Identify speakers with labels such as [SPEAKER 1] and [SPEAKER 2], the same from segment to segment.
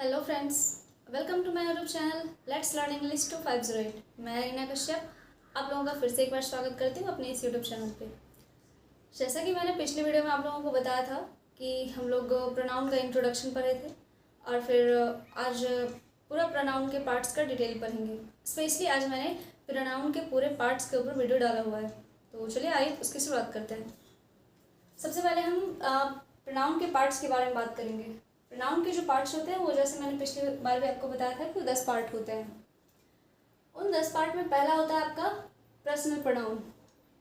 [SPEAKER 1] Hello friends, welcome to my YouTube channel let's learn English 2508। मैं रीना कश्यप आप लोगों का फिर से एक बार स्वागत करती हूँ अपने इस यूट्यूब चैनल पे। जैसा कि मैंने पिछले वीडियो में आप लोगों को बताया था कि हम लोग प्रोनाउन का इंट्रोडक्शन पढ़े थे और फिर आज पूरा प्रोनाउन के पार्ट्स का डिटेल पढ़ेंगे। स्पेशली आज मैंने प्रोनाउन के पूरे पार्ट्स के ऊपर वीडियो डाला हुआ है, तो चलिए आइए उसकी शुरुआत करते हैं। सबसे पहले हम प्रोनाउन के पार्ट्स के बारे में बात करेंगे। प्रोनाउन के जो पार्ट्स होते हैं वो, जैसे मैंने पिछली बार भी आपको बताया था कि 10 पार्ट होते हैं। उन 10 पार्ट में पहला होता है आपका पर्सनल प्रोनाउन।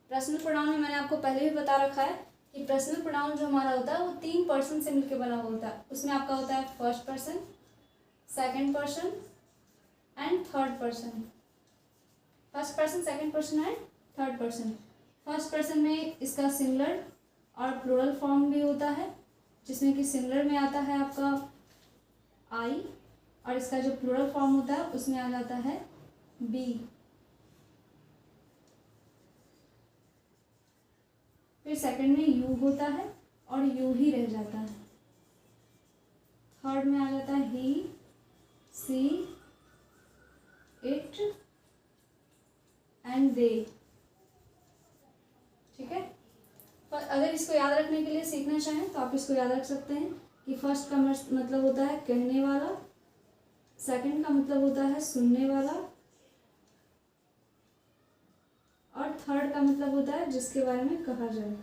[SPEAKER 1] पर्सनल प्रोनाउन में मैंने आपको पहले भी बता रखा है कि पर्सनल प्रोनाउन जो हमारा होता है वो 3 पर्सन से मिलकर बना हुआ होता है। उसमें आपका होता है first person, second person and third person. First person, second person and third person. First person में इसका सिंगुलर और प्लूरल फॉर्म भी होता है, जिसमें कि सिंगुलर में आता है आपका आई और इसका जो प्लूरल फॉर्म होता है उसमें आ जाता है बी। फिर सेकंड में यू होता है और यू ही रह जाता है। थर्ड में आ जाता है ही, सी, इट एंड दे। ठीक है, पर अगर इसको याद रखने के लिए सीखना चाहें तो आप इसको याद रख सकते हैं कि फर्स्ट का मतलब होता है कहने वाला, सेकंड का मतलब होता है सुनने वाला और थर्ड का मतलब होता है जिसके बारे में कहा जाए।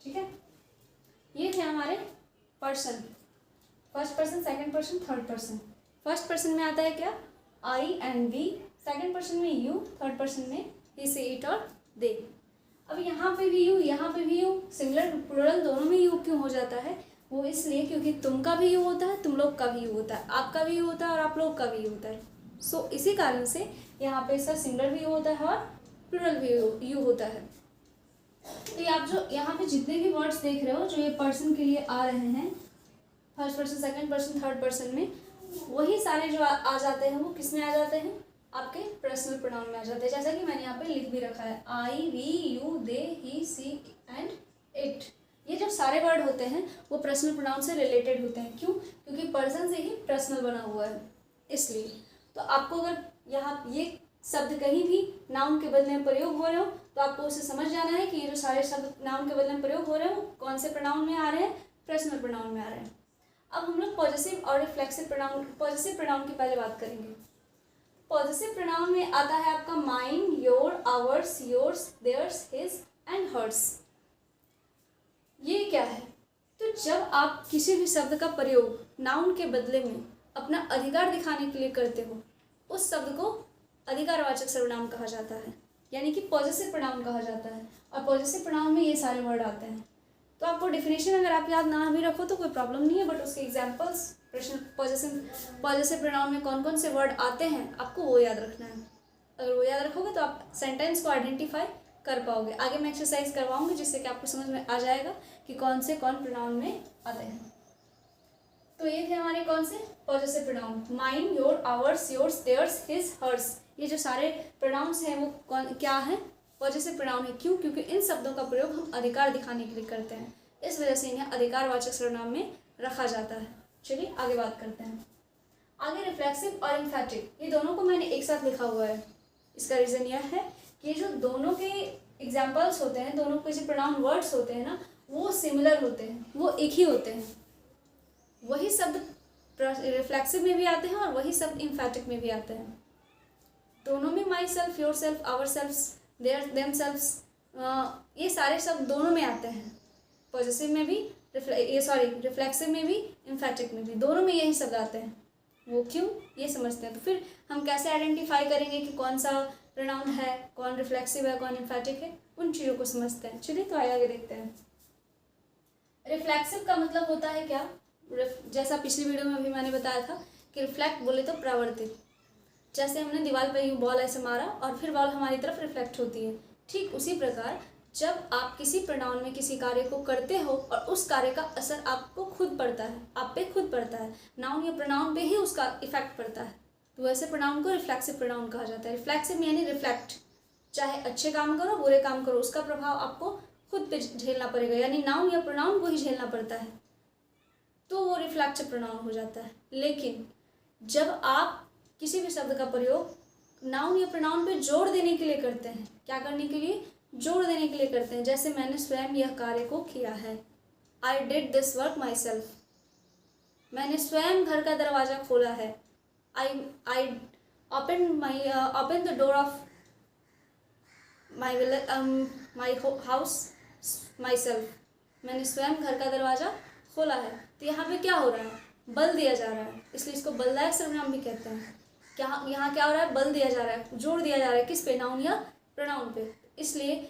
[SPEAKER 1] ठीक है, ये थे हमारे person. First person, second person, third person. First person में आता है क्या, आई एंड वी। सेकंड पर्सन में यू, थर्ड पर्सन में ही, सी, इट और दे। अब यहाँ पे भी यू, यहाँ पे भी यू, सिंगुलर प्लूरल दोनों में यू क्यों हो जाता है? वो इसलिए क्योंकि तुम का भी यू होता है, तुम लोग का भी यू होता है, आपका भी यू होता है और आप लोग का भी यू होता है। सो इसी कारण से यहाँ पे इसका सिंगुलर भी यू होता है और प्लूरल भी यू होता है। तो ये आप जो यहाँ पे जितने भी वर्ड्स देख रहे हो जो ये पर्सन के लिए आ रहे हैं, first person, second person, third person में, वही सारे जो आ जाते हैं वो किस में आ जाते हैं? आपके पर्सनल प्रोनाउन में आ जाते हैं। जैसा कि मैंने यहाँ पे लिख भी रखा है, I, we, you, they, he, she and it. ये जो सारे वर्ड होते हैं वो पर्सनल प्रोनाउन से रिलेटेड होते हैं। क्यों? क्योंकि पर्सन से ही पर्सनल बना हुआ है, इसलिए। तो आपको अगर यहाँ ये शब्द कहीं भी नाउन के बदले में प्रयोग हो रहे हो तो आपको उसे समझ जाना है कि ये जो सारे शब्द नाउन के बदले में प्रयोग हो रहे हैं वो कौन से प्रोनाउन में आ रहे हैं? पर्सनल प्रोनाउन में आ रहे हैं। अब हम लोग पॉजेसिव और रिफ्लेक्सिव प्रोनाउन, पॉजेसिव प्रोनाउन की पहले बात करेंगे। पॉजेसिव प्रोनाउन में आता है आपका mine, your, ours, yours, theirs, his and hers. ये क्या है? तो जब आप किसी भी शब्द का प्रयोग नाउन के बदले में अपना अधिकार दिखाने के लिए करते हो, उस शब्द को अधिकारवाचक सर्वनाम कहा जाता है, यानी कि पॉजेसिव प्रोनाउन कहा जाता है। और पॉजेसिव प्रोनाउन में ये सारे वर्ड आते हैं। तो आपको डेफिनेशन अगर आप याद ना भी रखो तो कोई प्रॉब्लम नहीं है, बट उसके एग्जांपल्स पॉजेसिव प्रोनाउन में कौन कौन से वर्ड आते हैं आपको वो याद रखना है। अगर वो याद रखोगे तो आप सेंटेंस को आइडेंटिफाई कर पाओगे। आगे मैं एक्सरसाइज करवाऊंगी जिससे कि आपको समझ में आ जाएगा कि कौन से कौन प्रोनाउन में आते हैं। तो ये थे हमारे कौन से possessive pronoun, mine, your, ours, yours, theirs, his, hers. ये जो सारे प्रोनाउंस हैं वो कौन क्या है? पॉजेसिव प्रोनाउन है। क्यों? क्योंकि इन शब्दों का प्रयोग हम अधिकार दिखाने के लिए करते हैं, इस वजह से इन्हें अधिकारवाचक सर्वनाम में रखा जाता है। चलिए आगे बात करते हैं। आगे रिफ्लेक्सिव और एम्फैटिक, ये दोनों को मैंने एक साथ लिखा हुआ है। इसका रीज़न यह है कि जो दोनों के एग्जाम्पल्स होते हैं, दोनों के जो प्रोनाउन वर्ड्स होते हैं ना, वो सिमिलर होते हैं, वो एक ही होते हैं। वही शब्द रिफ्लेक्सिव में भी आते हैं और वही शब्द एम्फैटिक में भी आते हैं। दोनों में myself, yourself, ourself, their, themselves, ये सारे शब्द दोनों में आते हैं। पॉजेसिव में भी, रिफ्लेक्सिव में भी, एम्फैटिक में भी, दोनों में यही शब्द आते हैं। वो क्यों, ये समझते हैं। तो फिर हम कैसे आइडेंटिफाई करेंगे कि कौन सा प्रोनाउन है, कौन रिफ्लेक्सिव है, कौन एम्फैटिक है, उन चीज़ों को समझते हैं। चलिए तो आगे देखते हैं। रिफ्लेक्सिव का मतलब होता है क्या? जैसा पिछली वीडियो में भी मैंने बताया था कि रिफ्लेक्ट बोले तो प्रवर्तित। जैसे हमने दीवार पर यूँ बॉल ऐसे मारा और फिर बॉल हमारी तरफ रिफ्लेक्ट होती है, ठीक उसी प्रकार जब आप किसी प्रोनाउन में किसी कार्य को करते हो और उस कार्य का असर आपको खुद पड़ता है, आप पे खुद पड़ता है, नाउन या प्रोनाउन पे ही उसका इफेक्ट पड़ता है। तो ऐसे प्रोनाउन को रिफ्लेक्सिव प्रोनाउन कहा जाता है। रिफ्लेक्सिव यानी रिफ्लेक्ट, चाहे अच्छे काम करो बुरे काम करो उसका प्रभाव आपको खुद पे झेलना पड़ेगा, यानी नाउन या प्रोनाउन को ही झेलना पड़ता है, तो वो रिफ्लेक्सिव प्रोनाउन हो जाता है। लेकिन जब आप किसी भी शब्द का प्रयोग नाउन या प्रोनाउन पे जोड़ देने के लिए करते हैं, क्या करने के लिए, जोड़ देने के लिए करते हैं, जैसे मैंने स्वयं यह कार्य को किया है, आई did this work my self, मैंने स्वयं घर का दरवाज़ा खोला है, I open the door of my house my self, मैंने स्वयं घर का दरवाज़ा खोला है। तो यहाँ पे क्या हो रहा है, बल दिया जा रहा है, इसलिए इसको बलदायक सर्वनाम भी कहते हैं। क्या यहाँ क्या हो रहा है, बल दिया जा रहा है, जोड़ दिया जा रहा है, किस पे, नाउन या प्रोनाउन पे। इसलिए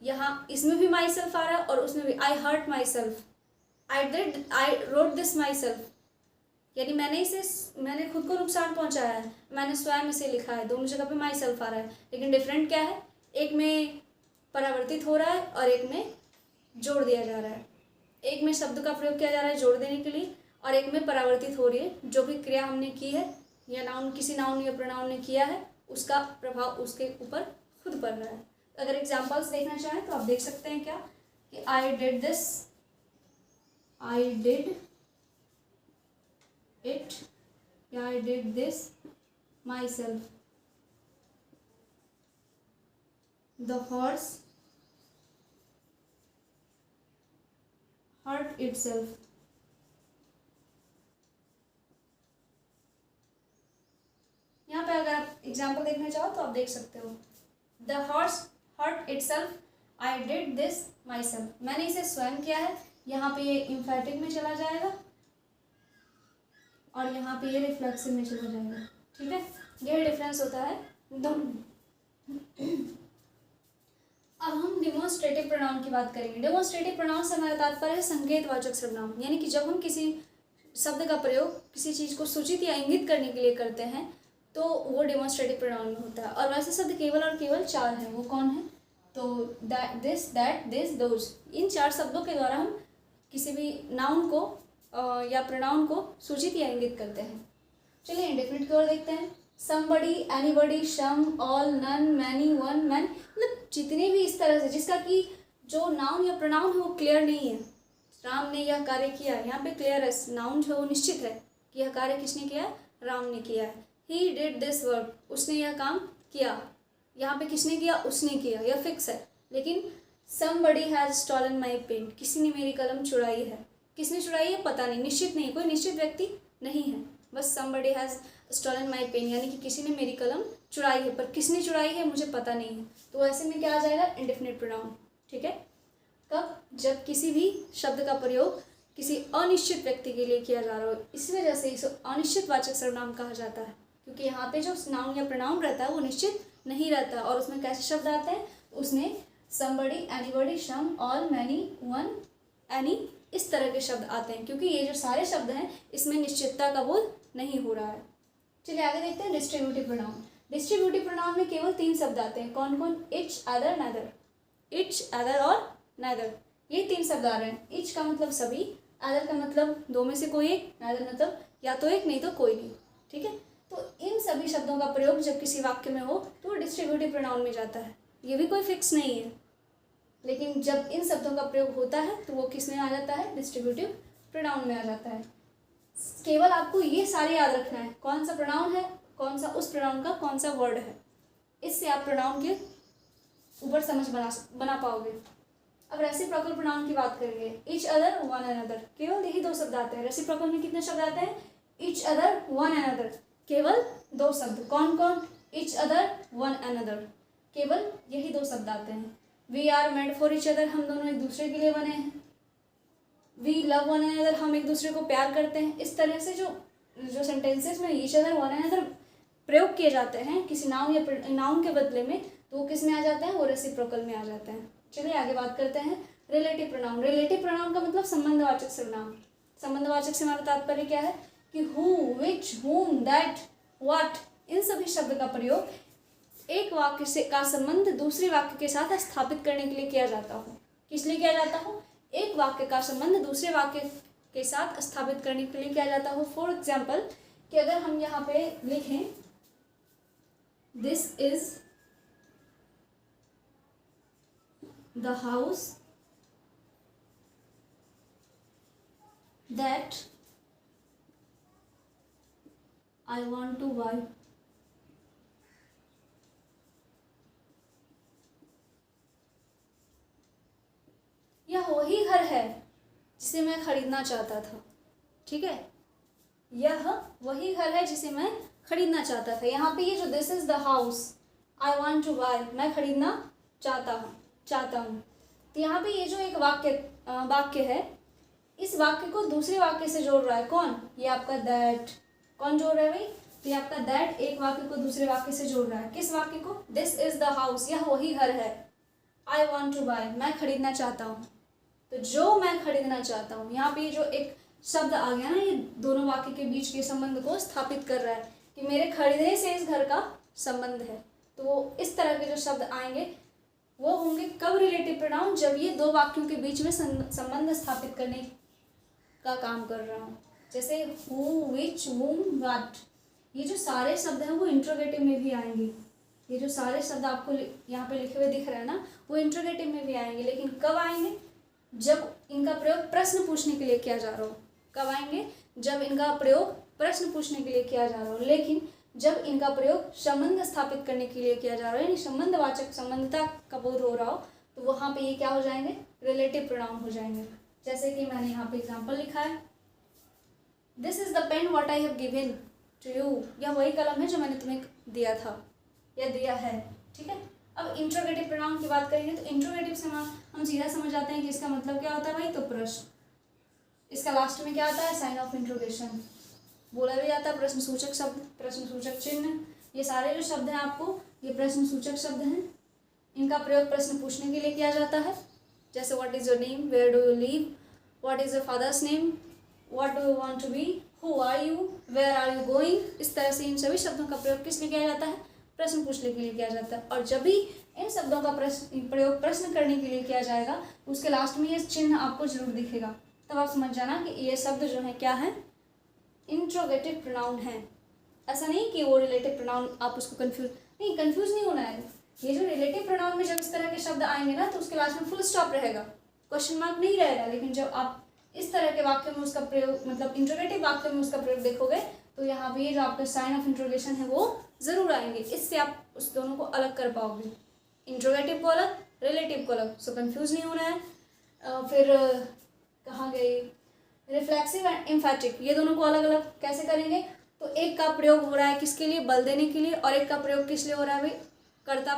[SPEAKER 1] यहाँ इसमें भी माई सेल्फ आ रहा है और उसमें भी, I hurt myself, I wrote this myself, यानी मैंने खुद को नुकसान पहुँचाया है, मैंने स्वयं इसे लिखा है, दोनों जगह पे माई सेल्फ आ रहा है। लेकिन डिफरेंट क्या है, एक में परावर्तित हो रहा है और एक में जोड़ दिया जा रहा है। एक में शब्द का प्रयोग किया जा रहा है जोड़ देने के लिए और एक में परावर्तित हो रही है, जो भी क्रिया हमने की है या नाउन किसी नाउन या प्रोनाउन ने किया है उसका प्रभाव उसके ऊपर खुद पड़ रहा है। अगर एग्जांपल्स देखना चाहें तो आप देख सकते हैं क्या, कि I did this, I did it, या I did this myself, the horse hurt itself. यहाँ पे अगर आप एग्जाम्पल देखना चाहो तो आप देख सकते हो, the horse hurt itself, I did this myself, मैंने इसे स्वयं किया है, यहाँ पे ये इम्फेटिक में चला जाएगा और यहाँ पे ये रिफ्लेक्सिव में चला जाएगा। ठीक है, यह डिफरेंस होता है दोनों। अब हम डिमोन्स्ट्रेटिव प्रोनाउन की बात करेंगे। डिमोन्स्ट्रेटिव प्रोनाउन से हमारा तात्पर्य है संकेतवाचक सर्वनाम, यानी कि जब हम किसी शब्द का प्रयोग किसी चीज़ को सूचित या इंगित करने के लिए करते हैं तो वो डिमोन्स्ट्रेटिव प्रोनाउन में होता है। और वैसे शब्द केवल और केवल 4 हैं, वो कौन है, तो that, this, that, this, those, इन 4 शब्दों के द्वारा हम किसी भी नाउन को या प्रोनाउन को सूचित या इंगित करते हैं। चलिए इंडेफिनिट की ओर देखते हैं। Somebody, anybody, some, all, none, many, one, man, मतलब जितने भी इस तरह से जिसका कि जो नाउन या प्रोनाउन है वो क्लियर नहीं है, राम ने यह कार्य किया, यहाँ पे क्लियर है, नाउन जो है वो निश्चित है कि यह कार्य किसने किया है, राम ने किया है। ही डिड दिस वर्क, उसने यह काम किया, यहाँ पे किसने किया, उसने किया, यह फिक्स है। लेकिन somebody has stolen my pen, किसी ने मेरी कलम चुराई है, किसने चुराई है पता नहीं, निश्चित नहीं, कोई निश्चित व्यक्ति नहीं है, बस somebody has stolen my pen, यानी कि किसी ने मेरी कलम चुराई है, पर किसने चुराई है मुझे पता नहीं है। तो ऐसे में क्या आ जाएगा, इंडेफिनिट प्रोनाउन। ठीक है, कब, जब किसी भी शब्द का प्रयोग किसी अनिश्चित व्यक्ति के लिए किया जा रहा हो, इस वजह से इसे अनिश्चित वाचक सर्वनाम कहा जाता है, क्योंकि यहाँ पे जो नाउन या प्रोनाउन रहता है वो निश्चित नहीं रहता और उसमें कैसे शब्द आते हैं, उसमें somebody, anybody, some, all, many, one, any, इस तरह के शब्द आते हैं, क्योंकि ये जो सारे शब्द हैं इसमें निश्चितता का बोध नहीं हो रहा है। चलिए आगे देखते हैं डिस्ट्रीब्यूटिव प्रोनाउन। डिस्ट्रीब्यूटिव प्रोनाउन में केवल 3 शब्द आते हैं, कौन कौन, each, other, neither, each, other और नेदर, ये 3 शब्द आ रहे हैं। इच का मतलब सभी, अदर का मतलब 2 में से कोई एक, नेदर मतलब या तो एक नहीं तो कोई नहीं। ठीक है, तो इन सभी शब्दों का प्रयोग जब किसी वाक्य में हो तो वो डिस्ट्रीब्यूटिव प्रोनाउन में जाता है, ये भी कोई फिक्स नहीं है, लेकिन जब इन शब्दों का प्रयोग होता है तो वो किस में आ जाता है, डिस्ट्रीब्यूटिव प्रोनाउन में आ जाता है। केवल आपको ये सारे याद रखना है, कौन सा प्रोनाउन है, कौन सा उस प्रोनाउन का कौन सा वर्ड है, इससे आप प्रोनाउन के ऊपर समझ बना पाओगे। अब रेसिप्रोकल प्रोनाउन की बात करेंगे। ईच अदर, वन अनदर, केवल यही 2 शब्द आते हैं। रेसिप्रोकल में कितने शब्द आते हैं, ईच अदर, वन अनदर, केवल 2 शब्द, कौन कौन, ईच अदर, वन अनदर, केवल यही 2 शब्द आते हैं। We are made for each other, हम दोनों एक दूसरे के लिए बने हैं। वी लव वन अनदर, हम एक दूसरे को प्यार करते हैं। इस तरह से जो सेंटेंसेस में ईच अदर, वन अनदर प्रयोग किए जाते हैं किसी नाउन या नाउन के बदले में, तो वो किस में आ जाते हैं, वो रेसिप्रोकल में आ जाते हैं। चलिए आगे बात करते हैं रिलेटिव प्रोनाउन। रिलेटिव प्रोनाउन का मतलब संबंधवाचक सर्वनाम। संबंधवाचक से हमारा तात्पर्य क्या है कि हु, विच, हुम, दैट, व्हाट, इन सभी शब्द का प्रयोग एक वाक्य से का संबंध दूसरे वाक्य के साथ स्थापित करने के लिए किया जाता हो। किस लिए किया जाता हो, एक वाक्य का संबंध दूसरे वाक्य के साथ स्थापित करने के लिए किया जाता हो। फॉर एग्जाम्पल कि अगर हम यहाँ पे लिखें this is the house that I want to buy. यह वही घर है जिसे मैं खरीदना चाहता था। ठीक है, यह वही घर है जिसे मैं खरीदना चाहता था। यहाँ पे ये जो this is the house I want to buy, मैं खरीदना चाहता हूँ। तो यहाँ पे ये जो एक वाक्य है, इस वाक्य को दूसरे वाक्य से जोड़ रहा है कौन? ये आपका दैट। कौन जोड़ रहा है भाई? तो ये आपका दैट एक वाक्य को दूसरे वाक्य से जोड़ रहा है। किस वाक्य को? दिस इज द हाउस, यह वही घर है। आई वांट टू बाय, मैं खरीदना चाहता हूँ। तो जो मैं खरीदना चाहता हूँ, यहाँ पे जो एक शब्द आ गया ना, ये दोनों वाक्य के बीच के संबंध को स्थापित कर रहा है कि मेरे खरीदने से इस घर का संबंध है। तो इस तरह के जो शब्द आएंगे वो होंगे कब रिलेटिव प्रोनाउन? जब ये दो वाक्यों के बीच में संबंध स्थापित करने का काम कर रहा हूँ। जैसे हु, विच, वूम, व्हाट, ये जो सारे शब्द हैं वो इंट्रोगेटिव में भी आएंगे। ये जो सारे शब्द आपको यहाँ पे लिखे हुए दिख रहे हैं ना, वो इंट्रोगेटिव में भी आएंगे। लेकिन कब आएंगे? जब इनका प्रयोग प्रश्न पूछने के लिए किया जा रहा हो। कब आएंगे? जब इनका प्रयोग प्रश्न पूछने के लिए किया जा रहा हो। लेकिन जब इनका प्रयोग संबंध स्थापित करने के लिए किया जा रहा है, यानी संबंधवाचक संबंधता का बोध हो रहा हो, तो वहाँ पे ये क्या हो जाएंगे? रिलेटिव प्रोनाउन हो जाएंगे। जैसे कि मैंने यहाँ पे एग्जाम्पल लिखा है, this is the pen what I have given to you, यह वही कलम है जो मैंने तुम्हें दिया था या दिया है। ठीक है, अब इंट्रोगेटिव प्रोनाउन की बात करेंगे तो इंट्रोगेटिव से हम सीधा समझ जाते हैं कि इसका मतलब क्या होता है भाई? तो प्रश्न। इसका लास्ट में क्या आता है? Sign of interrogation. बोला भी जाता है प्रश्न सूचक शब्द, प्रश्न सूचक चिन्ह। ये सारे जो शब्द हैं आपको, ये प्रश्न सूचक शब्द हैं। इनका प्रयोग प्रश्न पूछने के लिए किया जाता है। जैसे what is your name, where do you live, what is your father's name, what do you want to be, who are you, where are you going. इस तरह से इन सभी शब्दों का प्रयोग किस लिए किया जाता है? प्रश्न पूछने के लिए किया जाता है। और जब भी इन शब्दों का प्रयोग प्रश्न करने के लिए किया जाएगा, उसके लास्ट में ये चिन्ह आपको जरूर दिखेगा। तब आप समझ जाना कि ये शब्द जो है क्या है? इंट्रोगेटिव प्रोनाउन है। ऐसा नहीं कि वो रिलेटिव प्रोनाउन, आप उसको कंफ्यूज नहीं होना है। ये जो रिलेटिव प्रोनाउन में जब इस तरह के शब्द आएंगे ना, तो उसके लास्ट में फुल स्टॉप रहेगा, क्वेश्चन मार्क नहीं रहेगा। लेकिन जब आप इस तरह के वाक्य में उसका प्रयोग, मतलब इंट्रोगेटिव वाक्य में उसका प्रयोग देखोगे, तो यहाँ पे ये जो आपका साइन ऑफ इंट्रोगेशन है वो जरूर आएंगे। इससे आप उस दोनों को अलग कर पाओगे, इंट्रोगेटिव को अलग, रिलेटिव को अलग। सो कंफ्यूज नहीं होना है। फिर कहाँ गए? रिफ्लेक्सिव एंड एम्फैटिक, ये दोनों को अलग अलग कैसे करेंगे? तो एक का प्रयोग हो रहा है किसके लिए? बल देने के लिए। और एक का प्रयोग किस लिए हो रहा है भाई? कर्ता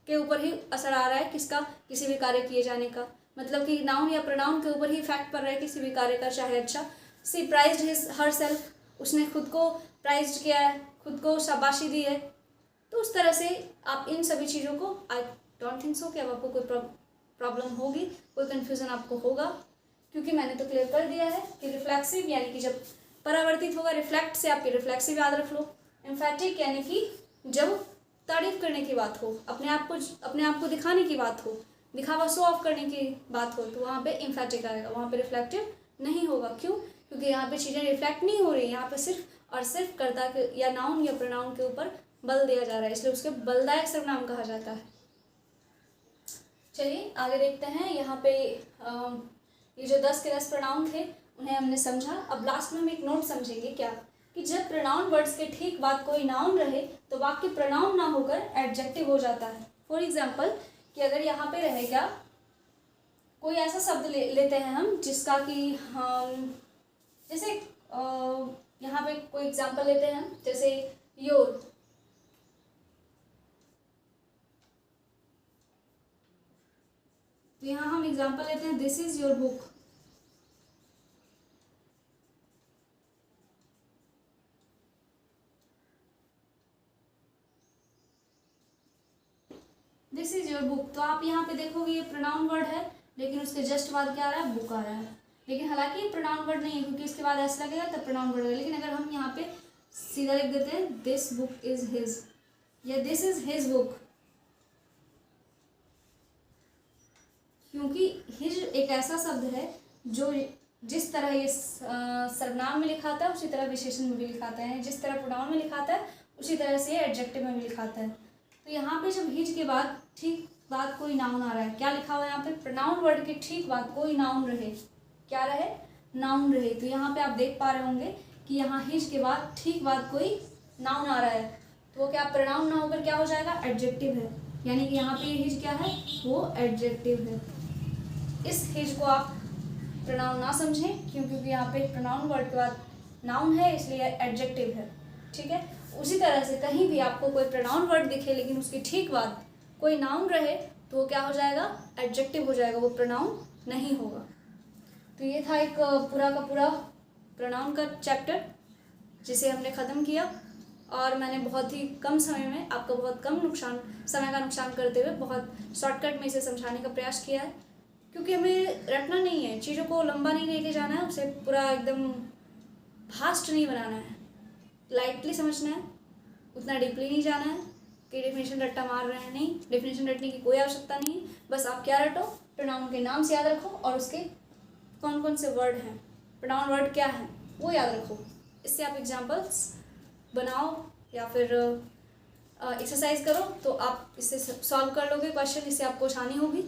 [SPEAKER 1] के ऊपर ही असर आ रहा है। किसका? किसी भी कार्य किए जाने का। मतलब कि नाउन या प्रोनाउन के ऊपर ही इफेक्ट पड़ रहा है किसी भी कार्य का। चाहे अच्छा, सी प्राइज्ड हिज हर सेल्फ, उसने खुद को प्राइज्ड किया है, खुद को शाबाशी दी है। तो उस तरह से आप इन सभी चीज़ों को, आई डोंट थिंक सो कि अब आपको कोई प्रॉब्लम होगी, कोई कन्फ्यूज़न आपको होगा, क्योंकि मैंने तो क्लियर कर दिया है कि रिफ्लेक्सिव यानी कि जब परावर्तित होगा, रिफ्लेक्ट से आपके रिफ्लेक्सिव याद रख लो। एम्फैटिक यानी कि जब तारीफ करने की बात हो, अपने आप को दिखाने की बात हो, दिखावा शो ऑफ करने की बात हो, तो वहाँ पे एम्फैटिक आएगा, वहाँ पे रिफ्लेक्टिव नहीं होगा। क्यों? क्योंकि यहाँ पे चीज़ें रिफ्लेक्ट नहीं हो रही, यहाँ पे सिर्फ और सिर्फ कर्ता के या नाउन या प्रोनाउन के ऊपर बल दिया जा रहा है, इसलिए उसके बलदायक सर्वनाम कहा जाता है। चलिए आगे देखते हैं। यहाँ पे ये जो 10 के 10 प्रोनाउन थे उन्हें हमने समझा। अब लास्ट में हम एक नोट समझेंगे क्या, कि जब प्रोनाउन वर्ड्स के ठीक बाद कोई नाउन रहे तो वाक्य प्रोनाउन ना होकर एडजेक्टिव हो जाता है। फॉर एग्जाम्पल, कि अगर यहाँ पे रहेगा कोई ऐसा शब्द लेते हैं हम जिसका कि हम जैसे यहाँ पे कोई एग्जाम्पल लेते हैं हम, जैसे योर, तो यहाँ हम एग्जाम्पल लेते हैं this is your book. This is your book, तो आप यहाँ पे देखोगे ये प्रोनाउन वर्ड है, लेकिन उसके जस्ट बाद क्या आ रहा है? बुक आ रहा है। लेकिन हालांकि ये प्रोनाउन वर्ड नहीं है, क्योंकि इसके बाद ऐसा लगेगा तब प्रोनाउन वर्ड होगा। लेकिन अगर हम यहाँ पे सीधा लिख देते हैं दिस बुक इज हिज, या दिस इज हिज बुक, क्योंकि हिज एक ऐसा शब्द है जो जिस तरह ये सर्वनाम में लिखाता है उसी तरह विशेषण में भी लिखाता है। जिस तरह प्रोनाउन में लिखाता है उसी तरह से एडजेक्टिव में भी लिखाता है। तो यहाँ पे जब हिज के बाद ठीक बाद कोई नाउन आ रहा है, क्या लिखा हुआ है यहाँ पे, प्रोनाउन वर्ड के ठीक बाद कोई नाउन रहे, क्या रहे, नाउन रहे। तो यहाँ पे आप देख पा रहे होंगे कि यहाँ हिज के बाद ठीक बाद कोई नाउन आ रहा है, तो वो क्या प्रोनाउन ना होकर क्या हो जाएगा, एडजेक्टिव है। यानी कि यहाँ पे हिज क्या है, वो एडजेक्टिव है। इस हिज को आप प्रोनाउन ना समझें, क्योंकि यहाँ पे प्रोनाउन वर्ड के बाद नाउन है, इसलिए एडजेक्टिव है। ठीक है, उसी तरह से कहीं भी आपको कोई प्रोनाउन वर्ड दिखे लेकिन उसकी ठीक बाद कोई नाउन रहे तो वो क्या हो जाएगा, एडजेक्टिव हो जाएगा, वो प्रोनाउन नहीं होगा। तो ये था एक पूरा का पूरा प्रोनाउन का चैप्टर जिसे हमने ख़त्म किया, और मैंने बहुत ही कम समय में आपको बहुत कम समय का नुकसान करते हुए बहुत शॉर्टकट में इसे समझाने का प्रयास किया है, क्योंकि हमें रटना नहीं है, चीज़ों को लंबा नहीं लेके जाना है, उसे पूरा एकदम फास्ट नहीं बनाना है, लाइटली समझना है, उतना डीपली नहीं जाना है कि डेफिनेशन रट्टा मार रहे हैं, नहीं, डेफिनेशन रटने की कोई आवश्यकता नहीं है। बस आप क्या रटो, प्रोनाउन के नाम से याद रखो और उसके कौन कौन से वर्ड हैं, प्रोनाउन वर्ड क्या है वो याद रखो। इससे आप एग्जाम्पल्स बनाओ या फिर एक्सरसाइज करो तो आप इससे सॉल्व कर लोगे क्वेश्चन, इससे आपको आसानी होगी,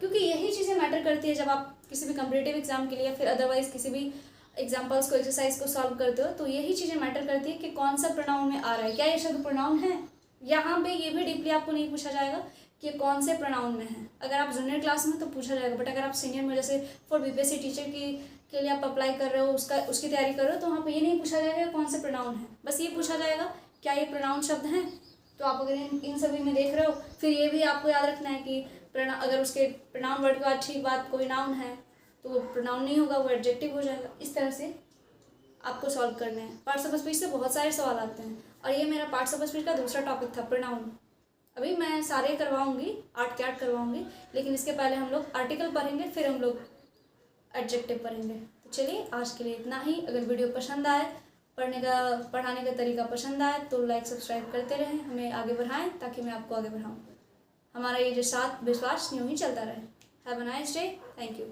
[SPEAKER 1] क्योंकि यही चीज़ें मैटर करती है जब आप किसी भी कम्पिटिटिव एग्जाम के लिए या फिर अदरवाइज किसी भी एग्जाम्पल्स को, एक्सरसाइज को सॉल्व करते हो, तो यही चीज़ें मैटर करती है कि कौन सा प्रोनाउन में आ रहा है, क्या ये शब्द प्रोनाउन है। यहाँ पे ये भी डीपली आपको नहीं पूछा जाएगा कि कौन से प्रोनाउन में है। अगर आप जूनियर क्लास में तो पूछा जाएगा, बट अगर आप सीनियर में जैसे फॉर बीपीएससी टीचर के लिए आप अप्लाई कर रहे हो, उसकी तैयारी कर रहे हो, तो वहाँ पे ये नहीं पूछा जाएगा कौन से प्रोनाउन है, बस ये पूछा जाएगा क्या ये प्रोनाउन शब्द हैं। तो आप अगर इन सभी में देख रहे हो, फिर ये भी आपको याद रखना है कि अगर उसके प्रोनाउन वर्ड के बाद ठीक बाद कोई नाउन है तो वो प्रोनाउन नहीं होगा, वो एडजेक्टिव हो जाएगा। इस तरह से आपको सॉल्व करने हैं। पार्ट्स ऑफ स्पीच से बहुत सारे सवाल आते हैं, और ये मेरा पार्ट्स ऑफ स्पीच का दूसरा टॉपिक था, प्रोनाउन। अभी मैं सारे करवाऊंगी, 8 के 8 करवाऊंगी, लेकिन इसके पहले हम लोग आर्टिकल पढ़ेंगे, फिर हम लोग एडजेक्टिव पढ़ेंगे। तो चलिए आज के लिए इतना ही। अगर वीडियो पसंद आए, पढ़ाने का तरीका पसंद आए तो लाइक सब्सक्राइब करते रहें, हमें आगे बढ़ाएं ताकि मैं आपको आगे बढ़ाऊँ। हमारा ये जो साथ विश्वास यूँ ही चलता रहे। Have a nice day, thank you.